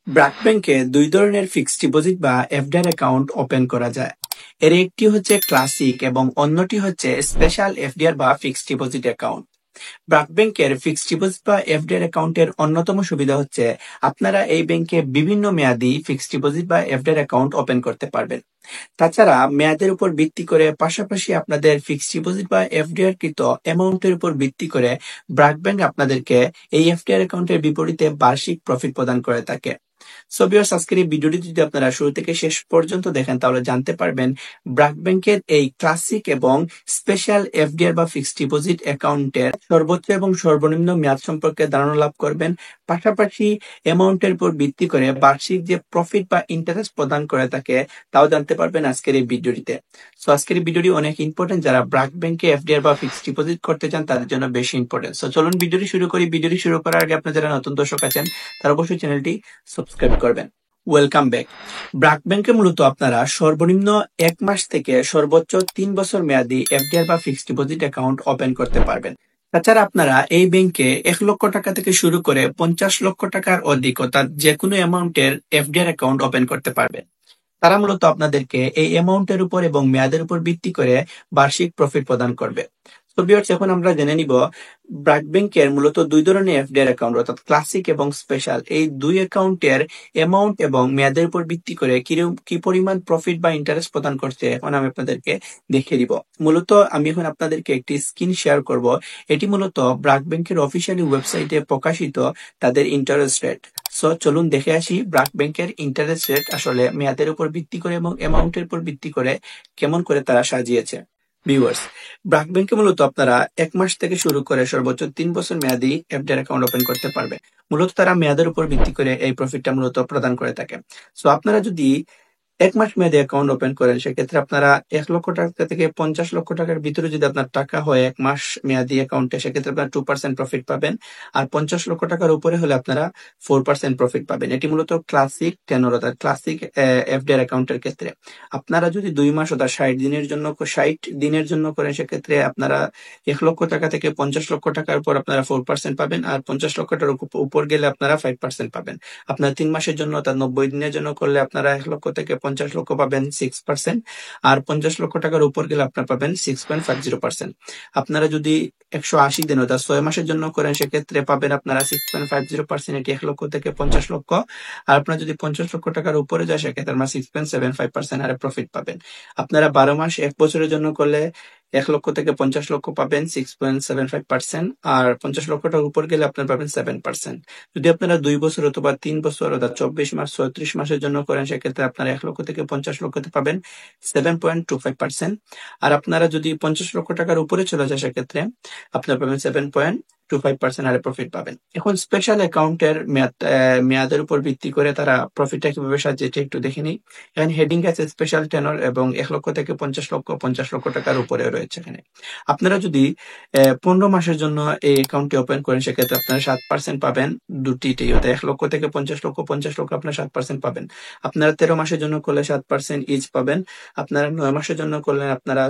ব্র্যাক ব্যাংকে দুই ধরনের ফিক্সড ডিপোজিট বা এফডিআর অ্যাকাউন্ট ওপেন করা যায়। এর একটি হচ্ছে ক্লাসিক এবং অন্যটি হচ্ছে স্পেশাল এফডিআর বা ফিক্সড ডিপোজিট অ্যাকাউন্ট। ব্র্যাক ব্যাংকের ফিক্সড ডিপোজিট বা এফডিআর অ্যাকাউন্টের অন্যতম সুবিধা হচ্ছে আপনারা এই ব্যাংকে বিভিন্ন মেয়াদি ফিক্সড ডিপোজিট বা এফডিআর অ্যাকাউন্ট ওপেন করতে পারবেন। তাছাড়া মেয়াদের উপর ভিত্তি করে পাশাপাশি আপনাদের ফিক্সড ডিপোজিট বা এফডিআর কৃত অ্যামাউন্টের উপর ভিত্তি করে ব্র্যাক ব্যাংক আপনাদেরকে এই এফডিআর অ্যাকাউন্টের বিপরীতে বার্ষিক প্রফিট প্রদান করে থাকে। সো ভিউয়ার্স, আজকের এই ভিডিওটি যদি আপনারা শুরু থেকে শেষ পর্যন্ত দেখেন তাহলে জানতে পারবেন ব্র্যাক ব্যাংকের এই ক্লাসিক এবং স্পেশাল এফডিআর বা ফিক্সড ডিপোজিট অ্যাকাউন্টের সর্বোচ্চ এবং সর্বনিম্ন মেয়াদ সম্পর্কে ধারণা লাভ করবেন। পাশাপাশি অ্যামাউন্টের উপর ভিত্তি করে বার্ষিক যে প্রফিট বা ইন্টারেস্ট প্রদান করে থাকে তাও জানতে পারবেন আজকের এই ভিডিওটিতে। সো আজকের এই ভিডিওটি অনেক ইম্পর্টেন্ট, যারা ব্র্যাক ব্যাংকে এফডিআর বা ফিক্সড ডিপোজিট করতে চান তাদের জন্য বেশি ইম্পর্টেন্ট। সো চলুন ভিডিওটি শুরু করি। ভিডিওটি শুরু করার আগে আপনারা যারা নতুন দর্শক আছেন তারা অবশ্যই চ্যানেলটি সাবস্ক্রাইব করবেন। Welcome back. ব্র্যাক ব্যাংকে মূলত আপনারা সর্বনিম্ন 1 মাস থেকে সর্বোচ্চ 3 বছর মেয়াদি এফডিআর বা ফিক্সড ডিপোজিট অ্যাকাউন্ট ওপেন করতে পারবেন। তাছাড়া আপনারা এই ব্যাংকে 1 লক্ষ টাকা থেকে শুরু করে 50 লক্ষ টাকার অধিক অর্থাৎ যে কোনো অ্যামাউন্টের এফডিআর অ্যাকাউন্ট ওপেন করতে পারবেন। তারা মূলত আপনাদেরকে এই অ্যামাউন্টের উপর এবং মেয়াদের উপর ভিত্তি করে বার্ষিক প্রফিট প্রদান করবে। তো ভিউয়ার্স, এখন আমরা জেনে নিব ব্র্যাক ব্যাংকের মূলত দুই ধরনের এফডিআর অ্যাকাউন্ট অর্থাৎ ক্লাসিক এবং স্পেশাল, এই দুই অ্যাকাউন্টের অ্যামাউন্ট এবং মেয়াদের উপর ভিত্তি করে কি পরিমাণ প্রফিট বা ইন্টারেস্ট প্রদান করছে এখন আমি আপনাদেরকে দেখিয়ে দিব। মূলত আমি এখন আপনাদেরকে একটি স্ক্রিন শেয়ার করব। এটি মূলত ব্র্যাক ব্যাংকের অফিসিয়ালি ওয়েবসাইটে প্রকাশিত তাদের ইন্টারেস্ট রেট। সো চলুন দেখে আসি ব্র্যাক ব্যাংকের ইন্টারেস্ট রেট আসলে মেয়াদের উপর ভিত্তি করে এবং অ্যামাউন্টের উপর ভিত্তি করে কেমন করে তারা সাজিয়েছে। ভিউয়ার্স, ব্র্যাক ব্যাংকে মূলত আপনারা 1 মাস থেকে শুরু করে সর্বোচ্চ 3 বছর মেয়াদি এফডিআর অ্যাকাউন্ট ওপেন করতে পারবে। মূলত তারা মেয়াদের উপর ভিত্তি করে এই প্রফিটটা মূলত প্রদান করে থাকে। সো আপনারা যদি 1 মাস মেয়াদি অ্যাকাউন্ট ওপেন করেন সেক্ষেত্রে আপনারা 1 লক্ষ টাকা থেকে 50 লক্ষ টাকার ভিতরে যদি আপনার টাকা হয় 1 মাস মেয়াদি অ্যাকাউন্টে, সেক্ষেত্রে আপনারা 2% প্রফিট পাবেন। আর 50 লক্ষ টাকার উপরে হলে আপনারা 4% প্রফিট পাবেন। এটি মূলত ক্লাসিক টেনর অর্থাৎ ক্লাসিক এফডিআর অ্যাকাউন্টের ক্ষেত্রে। আপনারা যদি 2 মাস অর্থাৎ 60 দিনের জন্য করেন সেক্ষেত্রে আপনারা 1 লক্ষ টাকা থেকে 50 লক্ষ টাকার উপর আপনারা 4% পাবেন। আর 50 লক্ষ টাকার উপর গেলে আপনারা 5% পাবেন। আপনারা 3 মাসের জন্য অর্থাৎ 90 দিনের জন্য করলে আপনারা 1 লক্ষ থেকে 50 লক্ষ পাবেন 6%। আর 50 লক্ষ টাকার উপর গেলে আপনারা পাবেন 6.50%। আপনারা যদি 180 দিন অর্থাৎ 6 মাসের জন্য করেন সেক্ষেত্রে পাবেন আপনারা 6.50%, এটি 1 লক্ষ থেকে 50 লক্ষ। আর আপনারা যদি 50 লক্ষ টাকার উপরে যায় সেক্ষেত্রে আপনারা 6.75% হারে প্রফিট পাবেন। আপনারা 12 মাস 1 বছরের জন্য করলে 1 লক্ষ থেকে 50 লক্ষ পাবেন 6.75%। আর 50 লক্ষ টাকার উপর গেলে আপনারা পাবেন 7%। যদি আপনারা 2 বছর অথবা 3 বছর অর্থাৎ 24 মাস 36 মাসের জন্য করেন সেক্ষেত্রে আপনারা 1 লক্ষ থেকে 50 লক্ষতে পাবেন 7.25%। আর আপনারা যদি 50 লক্ষ টাকার উপরে চলে যায় সেক্ষেত্রে আপনারা পাবেন 7.25% হারে প্রফিট পাবেন। এখন স্পেশাল অ্যাকাউন্টের মেয়াদের উপর ভিত্তি করে তারা প্রফিটটা কিভাবে সাজিয়েছে একটু দেখে নিই। এখানে হেডিং আছে স্পেশাল টেনর এবং 1 লক্ষ থেকে 50 লক্ষ 50 লক্ষ টাকার উপরে রয়েছে এখানে। আপনারা যদি 15 মাসের জন্য এই অ্যাকাউন্টটি ওপেন করেন সেক্ষেত্রে আপনারা 7% পাবেন দুটিতেই, অর্থাৎ 1 লক্ষ থেকে 50 লক্ষ 50 লক্ষ আপনারা 7% পাবেন। আপনারা 13 মাসের জন্য করলে 7% ইচ পাবেন। আপনারা 9 মাসের জন্য করলে আপনারা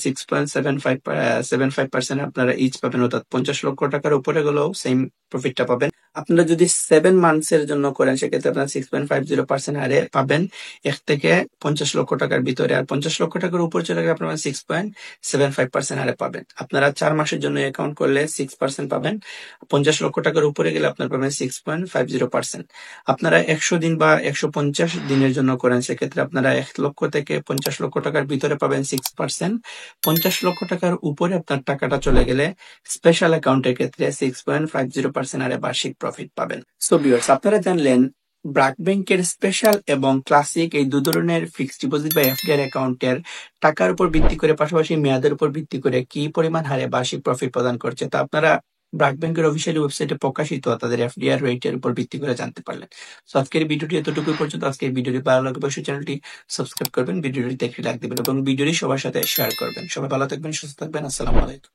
6.75% আপনারা ইচ পাবেন, অর্থাৎ 50 লক্ষ টাকার উপরে গেলেও সেম প্রফিটটা পাবেন। আপনারা যদি 7 মান্থসের জন্য করেন সেক্ষেত্রে আপনারা 6.50% হারে পাবেন 1 থেকে 50 লক্ষ টাকার ভিতরে। আর 50 লক্ষ টাকার উপর চলে গেলে আপনারা 6.75% হারে পাবেন। আপনারা 4 মাসের জন্য অ্যাকাউন্ট করলে 6% পাবেন। 50 লক্ষ টাকার উপরে গেলে আপনারা পাবেন 6.50%। আপনারা 100 দিন বা 150 দিনের জন্য করেন সেক্ষেত্রে আপনারা 1 লক্ষ থেকে 50 লক্ষ টাকার ভিতরে পাবেন 6%। 50 লক্ষ টাকার উপরে আপনার টাকাটা চলে গেলে স্পেশাল অ্যাকাউন্টের ক্ষেত্রে 6.50% হারে বার্ষিক প্রফিট পাবেন। সো ভিউয়ার্স, আপনারা জানলেন ব্র্যাক ব্যাংকের স্পেশাল এবং ক্লাসিক এই দু ধরনের ফিক্সড ডিপোজিট বা এফডিআর অ্যাকাউন্টের টাকার উপর ভিত্তি করে পাশাপাশি মেয়াদের উপর ভিত্তি করে কি পরিমাণ হারে বার্ষিক প্রফিট প্রদান করছে তা আপনারা ব্র্যাক ব্যাংকের অফিসিয়াল ওয়েবসাইটে প্রকাশিত তাদের এফডিআর রেটের উপর ভিত্তি করে জানতে পারলেন। সো আজকের ভিডিওটি এতটুকু পর্যন্ত। আজকের ভিডিওটি ভালো লাগলে অবশ্যই চ্যানেলটি সাবস্ক্রাইব করবেন, ভিডিওটি দেখে লাইক দিবেন এবং ভিডিওটি সবার সাথে শেয়ার করবেন। সবাই ভালো থাকবেন, সুস্থ থাকবেন। আসসালামু আলাইকুম।